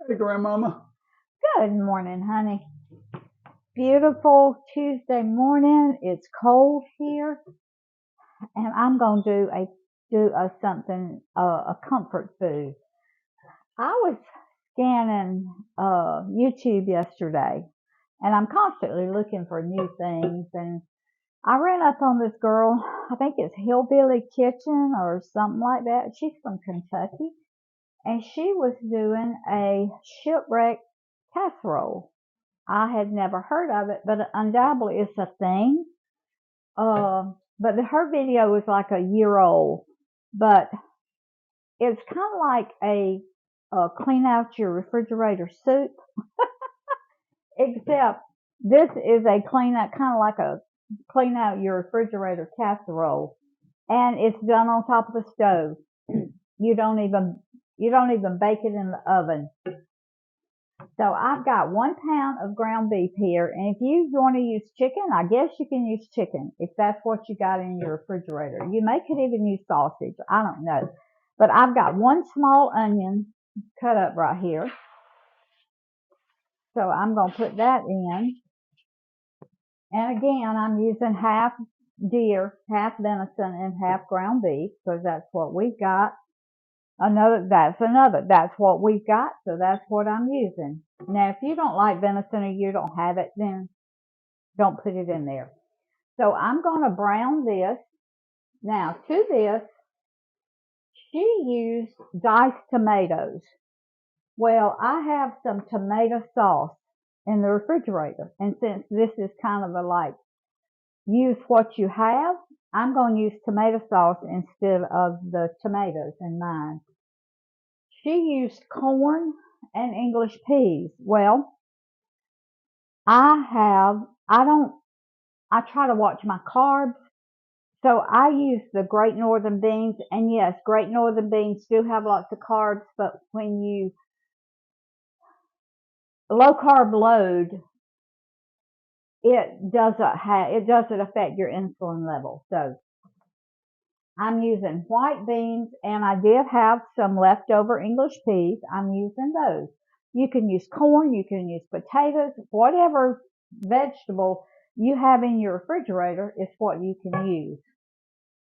Hey, Grandmama. Good morning, honey. Beautiful Tuesday morning. It's cold here, and I'm gonna do a something a comfort food. I was scanning YouTube yesterday, and I'm constantly looking for new things. And I ran up on this girl. I think it's Hillbilly Kitchen or something like that. She's from Kentucky, and she was doing a shipwreck casserole. I had never heard of it, but undoubtedly it's a thing. But her video was like a year old, but it's kind of like a clean out your refrigerator soup, except this is a clean out, kind of like a clean out your refrigerator casserole, and it's done on top of the stove. You don't even bake it in the oven. So I've got 1 pound of ground beef here, and if you want to use chicken, I guess you can use chicken if that's what you got in your refrigerator. You may could even use sausage. I don't know. But I've got 1 small onion cut up right here. So I'm going to put that in. And again, I'm using half deer, half venison, and half ground beef because that's what we've got. That's what we've got, so that's what I'm using. Now, if you don't like venison or you don't have it, then don't put it in there. So I'm going to brown this. Now, to this, she used diced tomatoes. Well, I have some tomato sauce in the refrigerator, and since this is kind of a like, use what you have, I'm going to use tomato sauce instead of the tomatoes in mine. She used corn and English peas. Well, I try to watch my carbs. So I use the Great Northern beans. And yes, Great Northern beans do have lots of carbs, but when you low carb load, it doesn't affect your insulin level. So I'm using white beans, and I did have some leftover English peas. I'm using those. You can use corn, you can use potatoes, whatever vegetable you have in your refrigerator is what you can use.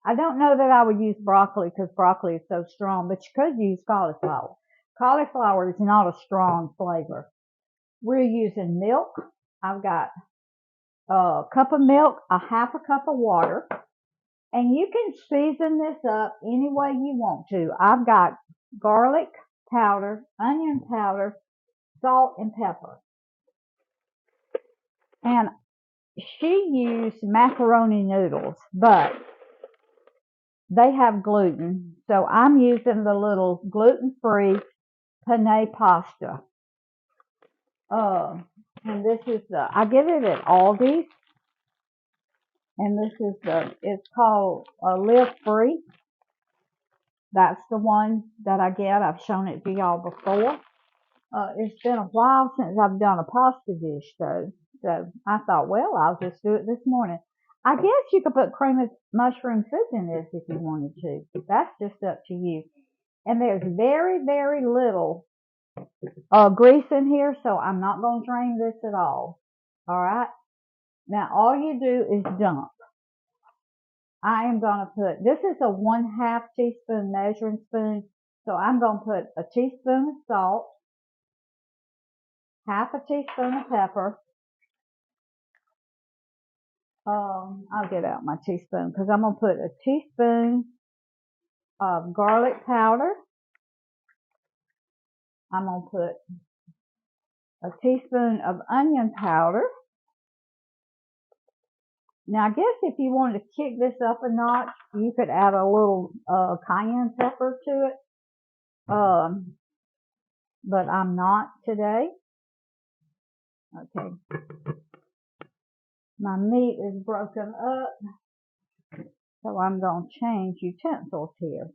I don't know that I would use broccoli because broccoli is so strong, but you could use cauliflower. Cauliflower is not a strong flavor. We're using milk. I've got a cup of milk, a half a cup of water, and you can season this up any way you want to. I've got garlic powder, onion powder, salt, and pepper. And she used macaroni noodles, but they have gluten. So I'm using the little gluten-free penne pasta. And this is I get it at Aldi's. And this is it's called Live Free. That's the one that I get. I've shown it to y'all before. It's been a while since I've done a pasta dish though. So I thought, well, I'll just do it this morning. I guess you could put cream of mushroom soup in this if you wanted to. That's just up to you. And there's very, very little grease in here, so I'm not going to drain this at all. All right. Now all you do is dump. I am going to put, this is a 1/2 teaspoon measuring spoon, so I'm going to put a teaspoon of salt, half a teaspoon of pepper. I'll get out my teaspoon because I'm going to put a teaspoon of garlic powder. I'm going to put a teaspoon of onion powder. Now, I guess if you wanted to kick this up a notch, you could add a little cayenne pepper to it. But I'm not today. Okay. My meat is broken up, so I'm going to change utensils here.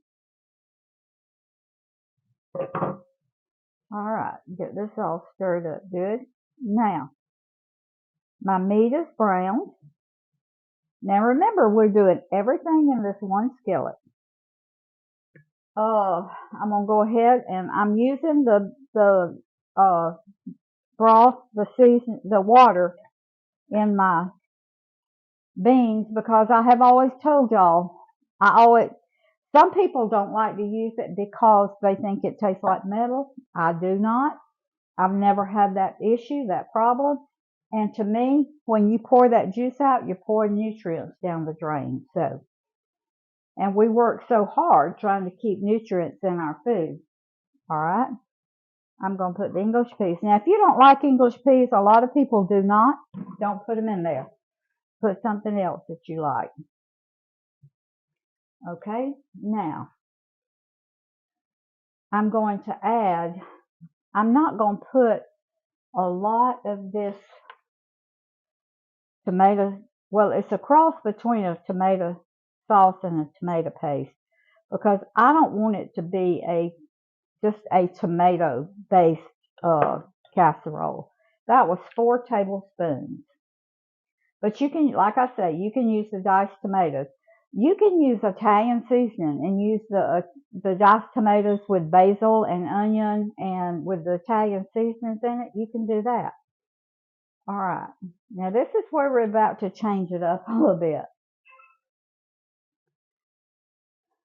All right, get this all stirred up good. Now, my meat is browned. Now remember, we're doing everything in this one skillet. I'm going to go ahead and I'm using the broth, the water in my beans, because I have always told y'all, some people don't like to use it because they think it tastes like metal. I do not. I've never had that issue, that problem. And to me, when you pour that juice out, you're pouring nutrients down the drain. So, and we work so hard trying to keep nutrients in our food. All right. I'm going to put the English peas. Now, if you don't like English peas, a lot of people do not. Don't put them in there. Put something else that you like. Okay. Now, I'm going to add, I'm not going to put a lot of this tomato, well, it's a cross between a tomato sauce and a tomato paste, because I don't want it to be just a tomato based casserole. That was 4 tablespoons. But you can, like I say, you can use the diced tomatoes. You can use Italian seasoning and use the diced tomatoes with basil and onion and with the Italian seasonings in it. You can do that. All right. Now this is where we're about to change it up a little bit.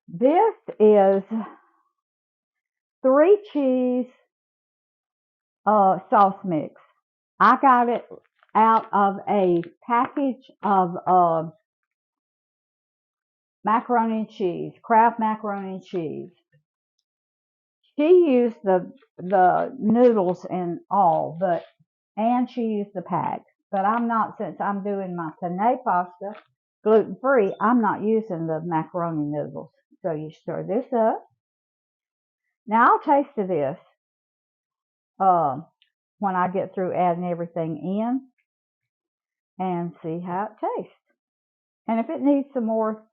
This is 3 cheese sauce mix. I got it out of a package of macaroni and cheese, Kraft macaroni and cheese. She used the noodles and all, and she used the pack. But I'm not, since I'm doing my penne pasta gluten free, I'm not using the macaroni noodles. So you stir this up. Now I'll taste of this when I get through adding everything in and see how it tastes. And if it needs some more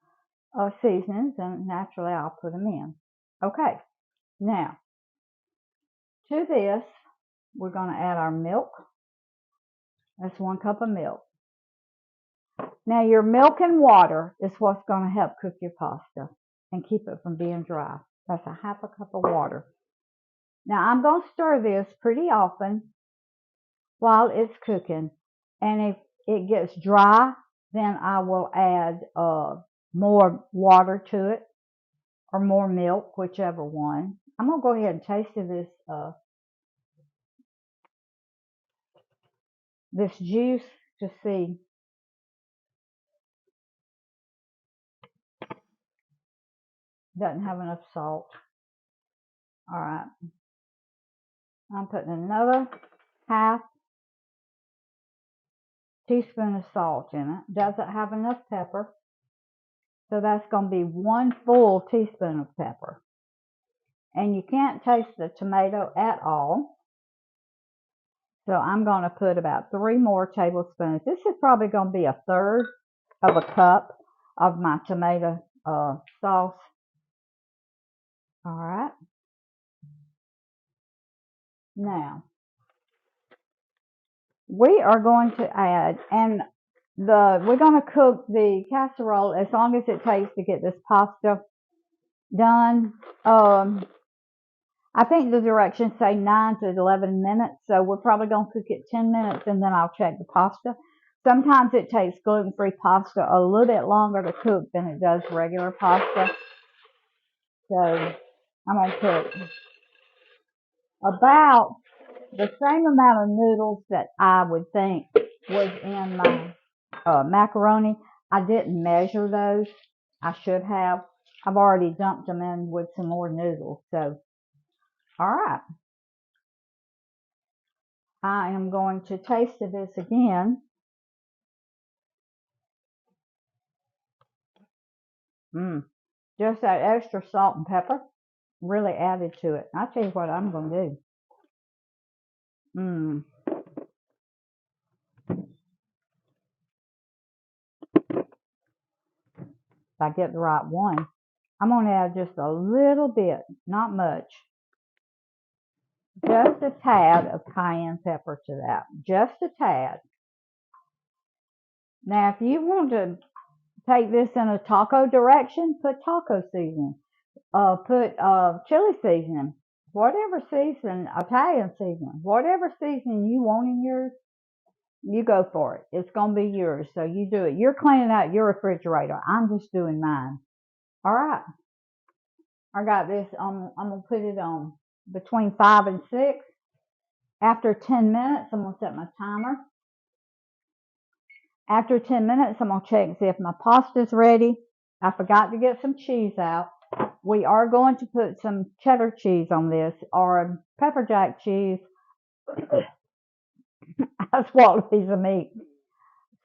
seasonings, then naturally I'll put them in. Okay, now to this we're going to add our milk. That's 1 cup of milk. Now your milk and water is what's going to help cook your pasta and keep it from being dry. That's a 1/2 cup of water. Now I'm going to stir this pretty often while it's cooking, and if it gets dry, then I will add more water to it or more milk, whichever one. I'm going to go ahead and taste this juice to see. Doesn't have enough salt. All right. I'm putting another 1/2 teaspoon of salt in it. Doesn't have enough pepper. So that's going to be 1 full teaspoon of pepper. And you can't taste the tomato at all. So I'm going to put about 3 more tablespoons. This is probably going to be 1/3 of a cup of my tomato sauce. All right. Now, we are going to add, and we're going to cook the casserole as long as it takes to get this pasta done. I think the directions say 9 to 11 minutes, so we're probably going to cook it 10 minutes and then I'll check the pasta. Sometimes it takes gluten-free pasta a little bit longer to cook than it does regular pasta. So I'm going to put about the same amount of noodles that I would think was in my macaroni. I didn't measure those. I should have. I've already dumped them in with some more noodles. So, all right. I am going to taste this again. Just that extra salt and pepper really added to it. I'll tell you what I'm going to do. If I get the right one, I'm going to add just a little bit, not much. Just a tad of cayenne pepper to that. Just a tad. Now, if you want to take this in a taco direction, put taco seasoning. Put chili seasoning. whatever season, Italian seasoning, whatever seasoning you want in yours, you go for it. It's going to be yours. So you do it. You're cleaning out your refrigerator. I'm just doing mine. All right. I got this. I'm going to put it on between 5 and 6. After 10 minutes, I'm going to set my timer. After 10 minutes, I'm going to check and see if my pasta's ready. I forgot to get some cheese out. We are going to put some cheddar cheese on this or pepper jack cheese. I swallowed a piece of meat.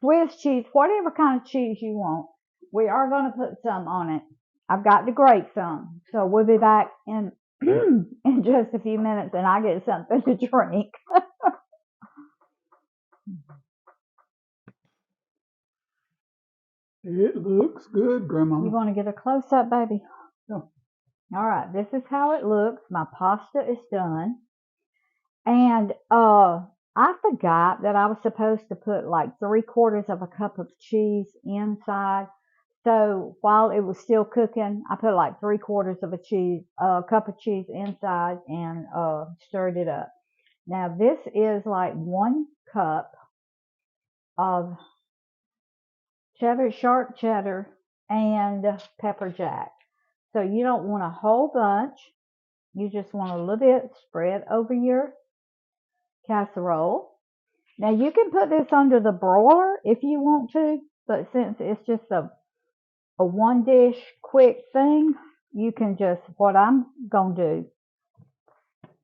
Swiss cheese, whatever kind of cheese you want. We are going to put some on it. I've got to grate some. So we'll be back in in just a few minutes and I get something to drink. It looks good, Grandma. You want to get a close up, baby? Yeah. All right, this is how it looks. My pasta is done. And I forgot that I was supposed to put like 3/4 of a cup of cheese inside. So while it was still cooking, I put like 3/4 of a cup of cheese inside and stirred it up. Now this is like 1 cup of sharp cheddar and pepper jack. So you don't want a whole bunch. You just want a little bit spread over your casserole. Now you can put this under the broiler if you want to, but since it's just a one dish quick thing, you can just, what I'm going to do,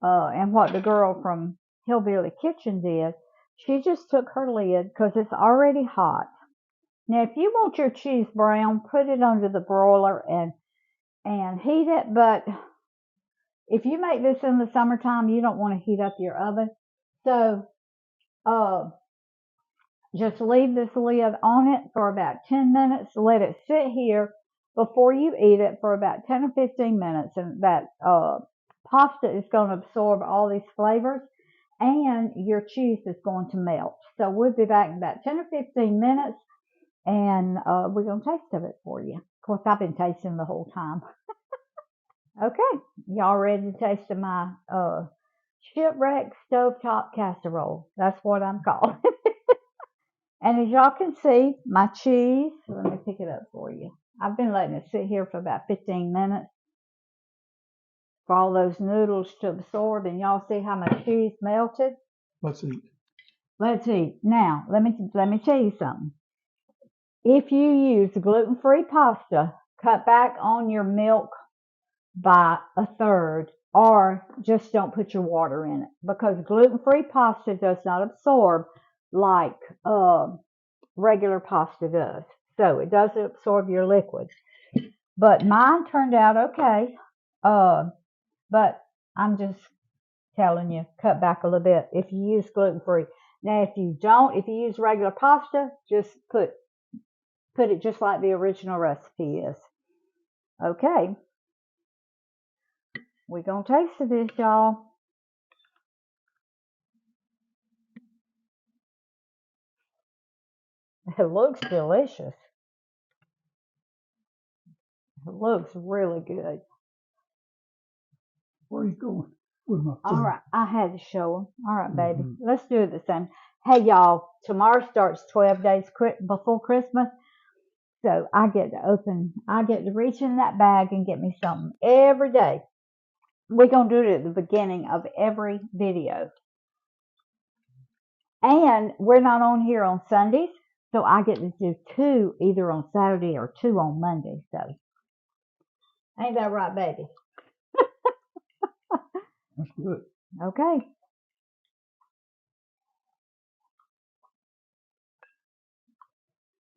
and what the girl from Hillbilly Kitchen did, she just took her lid because it's already hot. Now if you want your cheese brown, put it under the broiler and heat it, but if you make this in the summertime, you don't want to heat up your oven. So, just leave this lid on it for about 10 minutes. Let it sit here before you eat it for about 10 or 15 minutes. And that pasta is going to absorb all these flavors and your cheese is going to melt. So we'll be back in about 10 or 15 minutes and we're going to taste of it for you. Of course, I've been tasting the whole time. Okay, y'all ready to taste of my Shipwreck Stovetop Casserole? That's what I'm calling it. And as y'all can see, my cheese, let me pick it up for you. I've been letting it sit here for about 15 minutes for all those noodles to absorb. And y'all see how my cheese melted? Let's eat. Let's eat. Now, let me tell you something. If you use gluten-free pasta, cut back on your milk by 1/3 or just don't put your water in it because gluten-free pasta does not absorb like regular pasta does. So it doesn't absorb your liquids. But mine turned out okay. But I'm just telling you, cut back a little bit if you use gluten-free. Now, if you don't, if you use regular pasta, just put it just like the original recipe is. Okay. We're going to taste this, y'all. It looks delicious. It looks really good. Where are you going with my food? All right, I had to show them. All right, baby, let's do it the same. Hey, y'all, tomorrow starts 12 days before Christmas. So I get to reach in that bag and get me something every day. We're going to do it at the beginning of every video. And we're not on here on Sundays, so I get to do 2 either on Saturday or 2 on Monday. So ain't that right, baby? That's good. Okay.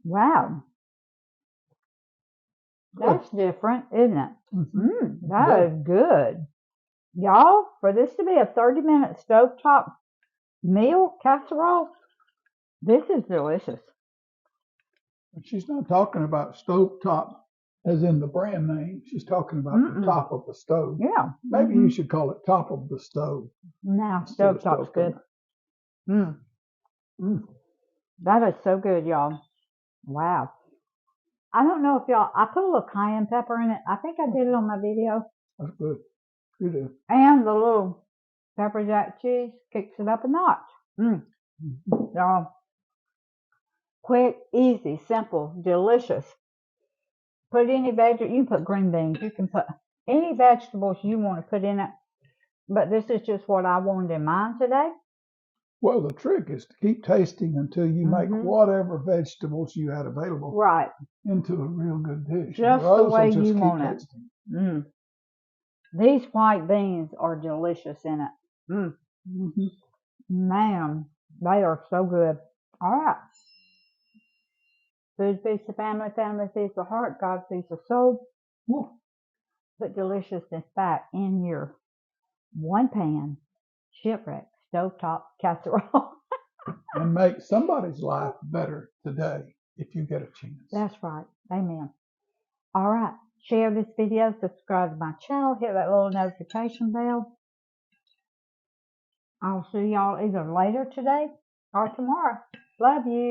Wow. That's different, isn't it? That is good. Y'all, for this to be a 30-minute stovetop meal casserole, this is delicious. But she's not talking about stovetop as in the brand name. She's talking about the top of the stove. Yeah. Maybe you should call it top of the stove. Now, stovetop's good. That is so good, y'all. Wow. I don't know if y'all, I put a little cayenne pepper in it. I think I did it on my video. That's good. You do. And the little pepper jack cheese kicks it up a notch. Y'all, quick, easy, simple, delicious. Put any veggie, you can put green beans, you can put any vegetables you want to put in it. But this is just what I wanted in mine today. Well, the trick is to keep tasting until you make whatever vegetables you had available into a real good dish. Just the way you want it. These white beans are delicious in it. Man, they are so good. All right. Food feeds the family, family feeds the heart, God feeds the soul. Put deliciousness back in your one pan Shipwreck Stovetop Casserole. And make somebody's life better today if you get a chance. That's right. Amen. All right. Share this video, subscribe to my channel, hit that little notification bell. I'll see y'all either later today or tomorrow. Love you.